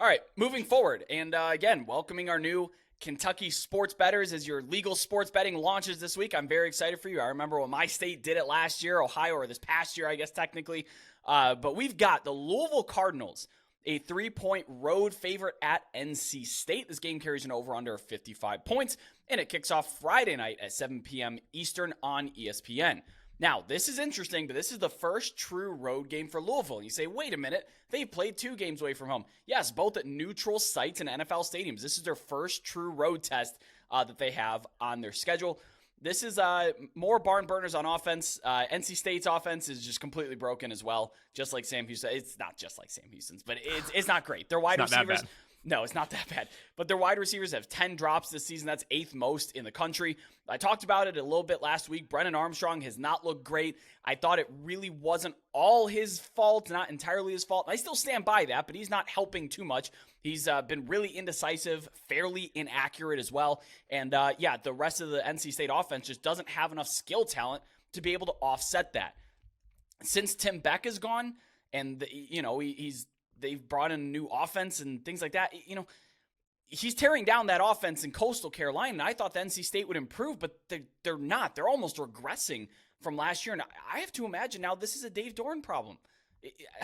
All right, moving forward, and again, welcoming our new Kentucky sports bettors as your legal sports betting launches this week. I'm very excited for you. I remember when my state did it last year, Ohio, or this past year, I guess technically. But we've got the Louisville Cardinals, a 3-point road favorite at NC State. This game carries an over-under of 55 points, and it kicks off Friday night at 7 p.m. Eastern on ESPN. Now, this is interesting, but this is the first true road game for Louisville. And you say, wait a minute, they've played 2 games away from home. Yes, both at neutral sites and NFL stadiums. This is their first true road test that they have on their schedule. This is more barn burners on offense. NC State's offense is just completely broken as well, just like Sam Houston. It's not just like Sam Houston's, but it's not great. Their wide receivers. No, it's not that bad. But their wide receivers have 10 drops this season. That's 8th most in the country. I talked about it a little bit last week. Brennan Armstrong has not looked great. I thought it really wasn't all his fault, not entirely his fault. I still stand by that, but he's not helping too much. He's been really indecisive, fairly inaccurate as well. And the rest of the NC State offense just doesn't have enough skill talent to be able to offset that. Since Tim Beck is gone, and they've brought in a new offense and things like that. He's tearing down that offense in Coastal Carolina. And I thought the NC State would improve, but they're not. They're almost regressing from last year. And I have to imagine now this is a Dave Doran problem.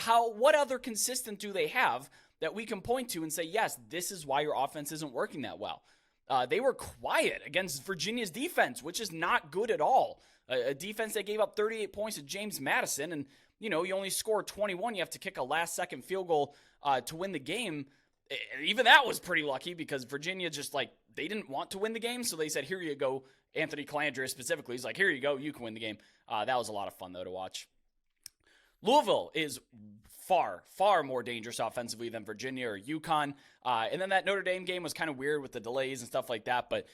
What other consistent do they have that we can point to and say, yes, this is why your offense isn't working that well? They were quiet against Virginia's defense, which is not good at all. A defense that gave up 38 points to James Madison, and you only score 21. You have to kick a last-second field goal to win the game. Even that was pretty lucky because Virginia they didn't want to win the game, so they said, here you go. Anthony Calandria specifically, he's like, here you go, you can win the game. That was a lot of fun, though, to watch. Louisville is far, far more dangerous offensively than Virginia or UConn. And then that Notre Dame game was kind of weird with the delays and stuff like that. But,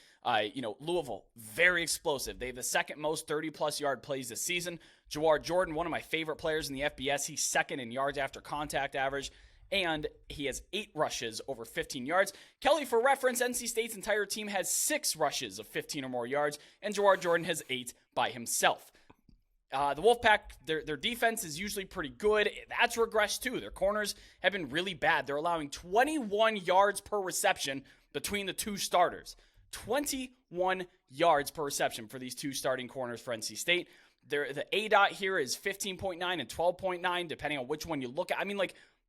Louisville, very explosive. They have the second most 30-plus yard plays this season. Jawar Jordan, one of my favorite players in the FBS. He's second in yards after contact average. And he has 8 rushes over 15 yards. Kelly, for reference, NC State's entire team has 6 rushes of 15 or more yards. And Jawar Jordan has 8 by himself. The Wolfpack, their defense is usually pretty good. That's regressed too. Their corners have been really bad. They're allowing 21 yards per reception between the 2 starters. 21 yards per reception for these 2 starting corners for NC State. The ADOT here is 15.9 and 12.9, depending on which one you look at.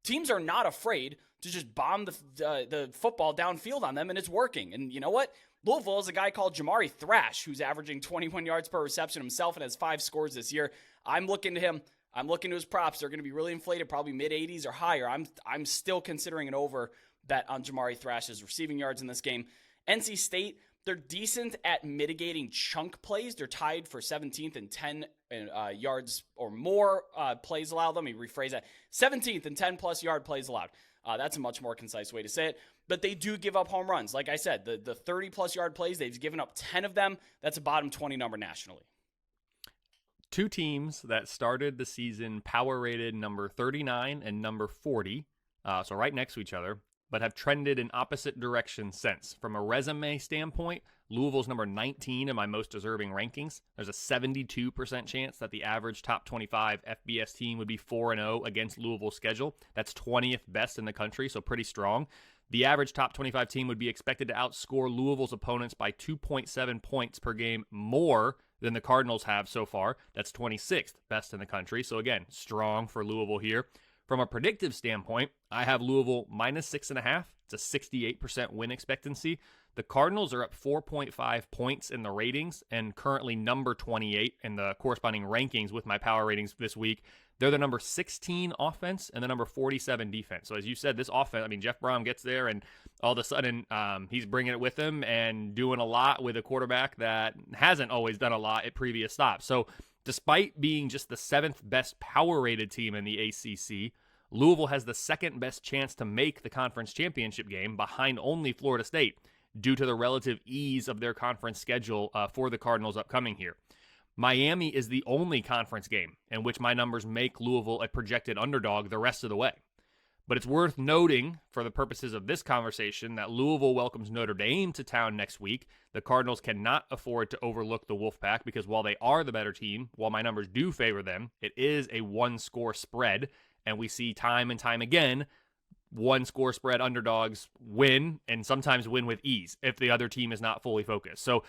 Teams are not afraid to just bomb the football downfield on them, and it's working. And you know what? Louisville is a guy called Jamari Thrash, who's averaging 21 yards per reception himself and has 5 scores this year. I'm looking to him. I'm looking to his props. They're going to be really inflated, probably mid-80s or higher. I'm still considering an over bet on Jamari Thrash's receiving yards in this game. NC State, they're decent at mitigating chunk plays. They're tied for 17th and 10 yards or more plays allowed. Let me rephrase that. 17th and 10-plus yard plays allowed. That's a much more concise way to say it. But they do give up home runs. Like I said, the 30-plus yard plays, they've given up 10 of them. That's a bottom 20 number nationally. 2 teams that started the season power rated number 39 and number 40, so right next to each other, but have trended in opposite directions since. From a resume standpoint, Louisville's number 19 in my most deserving rankings. There's a 72% chance that the average top 25 FBS team would be 4-0 against Louisville's schedule. That's 20th best in the country, so pretty strong. The average top 25 team would be expected to outscore Louisville's opponents by 2.7 points per game more than the Cardinals have so far. That's 26th best in the country. So again, strong for Louisville here. From a predictive standpoint, I have Louisville minus 6.5. It's a 68% win expectancy. The Cardinals are up 4.5 points in the ratings and currently number 28 in the corresponding rankings with my power ratings this week. They're the number 16 offense and the number 47 defense. So as you said, this offense, Jeff Brom gets there and all of a sudden he's bringing it with him and doing a lot with a quarterback that hasn't always done a lot at previous stops. So despite being just the 7th best power rated team in the ACC, Louisville has the 2nd best chance to make the conference championship game behind only Florida State due to the relative ease of their conference schedule for the Cardinals upcoming here. Miami is the only conference game in which my numbers make Louisville a projected underdog the rest of the way. But it's worth noting, for the purposes of this conversation, that Louisville welcomes Notre Dame to town next week. The Cardinals cannot afford to overlook the Wolfpack because while they are the better team, while my numbers do favor them, it is a 1-score spread, and we see time and time again one score spread underdogs win, and sometimes win with ease if the other team is not fully focused. So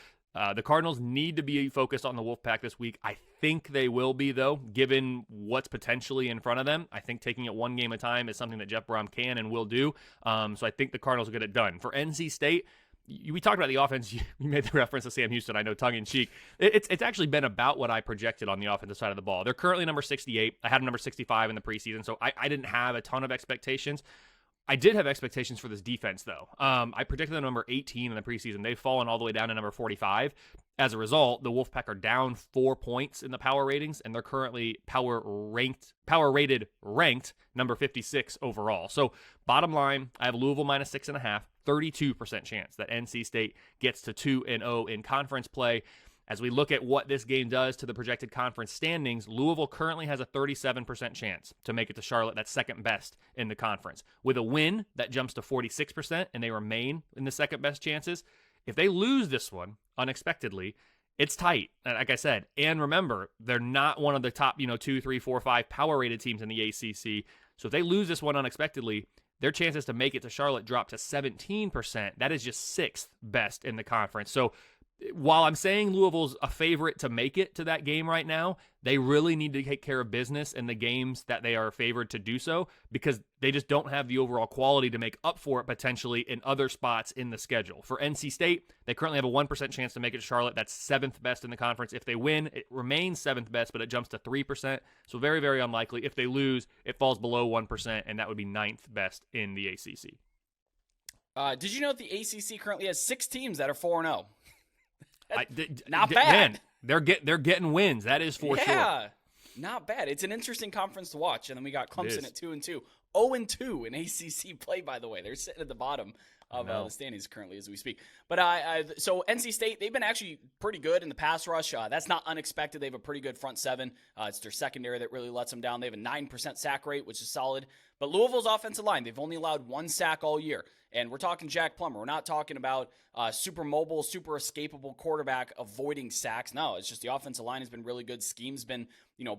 the Cardinals need to be focused on the Wolfpack this week. I think they will be, though, given what's potentially in front of them. I think taking it one game at a time is something that Jeff Brom can and will do. So I think the Cardinals will get it done. For NC State, we talked about the offense. You made the reference to Sam Houston, I know, tongue-in-cheek. It's actually been about what I projected on the offensive side of the ball. They're currently number 68. I had them number 65 in the preseason, so I didn't have a ton of expectations. I did have expectations for this defense, though. I predicted them number 18 in the preseason. They've fallen all the way down to number 45. As a result, the Wolfpack are down 4 points in the power ratings, and they're currently power rated ranked number 56 overall. So bottom line, I have Louisville minus 6.5, 32% chance that NC State gets to 2-0 in conference play. As we look at what this game does to the projected conference standings, Louisville currently has a 37% chance to make it to Charlotte. That's second best in the conference. With a win, that jumps to 46%, and they remain in the second best chances. If they lose this one unexpectedly, it's tight, like I said. And remember, they're not one of the top 2, 3, 4, 5 power-rated teams in the ACC. So if they lose this one unexpectedly, their chances to make it to Charlotte drop to 17%. That is just sixth best in the conference. So while I'm saying Louisville's a favorite to make it to that game right now, they really need to take care of business in the games that they are favored to do so, because they just don't have the overall quality to make up for it potentially in other spots in the schedule. For NC State, they currently have a 1% chance to make it to Charlotte. That's seventh best in the conference. If they win, it remains seventh best, but it jumps to 3%. So very, very unlikely. If they lose, it falls below 1%, and that would be ninth best in the ACC. Did you know that the ACC currently has 6 teams that are 4-0? Not Man, bad. they're getting wins. That is for sure. Yeah, not bad. It's an interesting conference to watch. And then we got Clemson at 2-2. 0-2 in ACC play, by the way. They're sitting at the bottom of the standings currently as we speak. But so NC State, they've been actually pretty good in the pass rush. That's not unexpected. They have a pretty good front seven. It's their secondary that really lets them down. They have a 9% sack rate, which is solid. But Louisville's offensive line, they've only allowed 1 sack all year. And we're talking Jack Plummer. We're not talking about super mobile, super escapable quarterback avoiding sacks. No, it's just the offensive line has been really good. Scheme's been,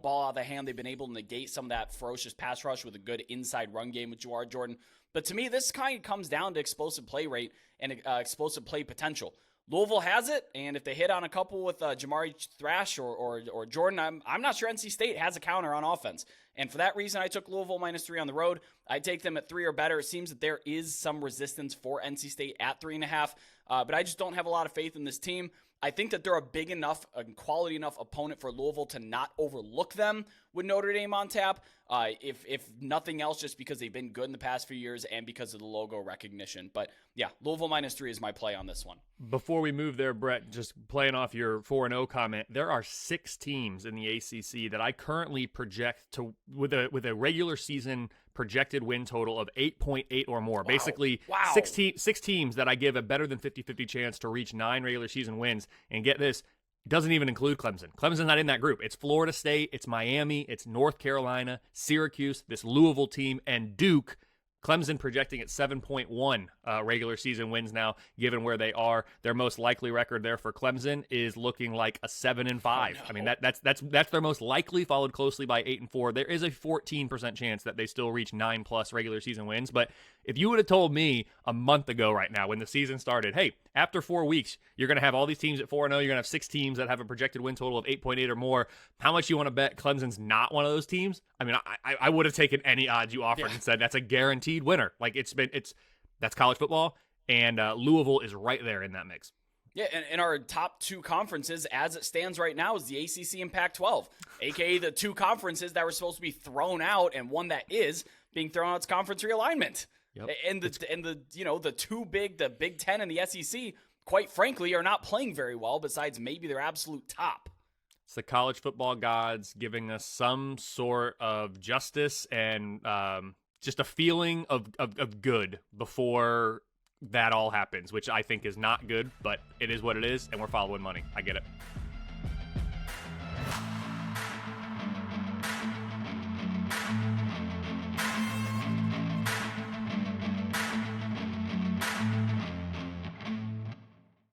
ball out of the hand. They've been able to negate some of that ferocious pass rush with a good inside run game with Jawar Jordan. But to me, this kind of comes down to explosive play rate and explosive play potential. Louisville has it, and if they hit on a couple with Jamari Thrash or Jordan, I'm not sure NC State has a counter on offense. And for that reason, I took Louisville -3 on the road. I take them at 3 or better. It seems that there is some resistance for NC State at 3.5, but I just don't have a lot of faith in this team. I think that they're a big enough and quality enough opponent for Louisville to not overlook them with Notre Dame on tap, if nothing else, just because they've been good in the past few years and because of the logo recognition. But yeah, Louisville -3 is my play on this one. Before we move there, Brett, just playing off your 4-0 comment, there are 6 teams in the ACC that I currently project to with a regular season projected win total of 8.8 or more. Wow. Basically, wow. 6 teams that I give a better than 50-50 chance to reach 9 regular season wins. And get this, it doesn't even include Clemson. Clemson's not in that group. It's Florida State, it's Miami, it's North Carolina, Syracuse, this Louisville team, and Duke. Clemson projecting at 7.1 regular season wins now, given where they are. Their most likely record there for Clemson is looking like a 7-5. Oh, no. I mean, that's their most likely, followed closely by 8-4. There is a 14% chance that they still reach 9+ regular season wins. But if you would have told me a month ago right now when the season started, hey, after 4 weeks, you're going to have all these teams at 4-0, you're going to have 6 teams that have a projected win total of 8.8 or more, how much you want to bet Clemson's not one of those teams? I mean, I would have taken any odds you offered and said that's a guaranteed winner. Like that's college football, and Louisville is right there in that mix. Yeah, and our top 2 conferences, as it stands right now, is the ACC and Pac-12, aka the 2 conferences that were supposed to be thrown out, and one that is being thrown out. It's conference realignment. Yep. And the 2 big, the Big Ten and the SEC, quite frankly, are not playing very well. Besides maybe their absolute top. It's the college football gods giving us some sort of justice and just a feeling of good before that all happens, which I think is not good, but it is what it is, and we're following money. I get it.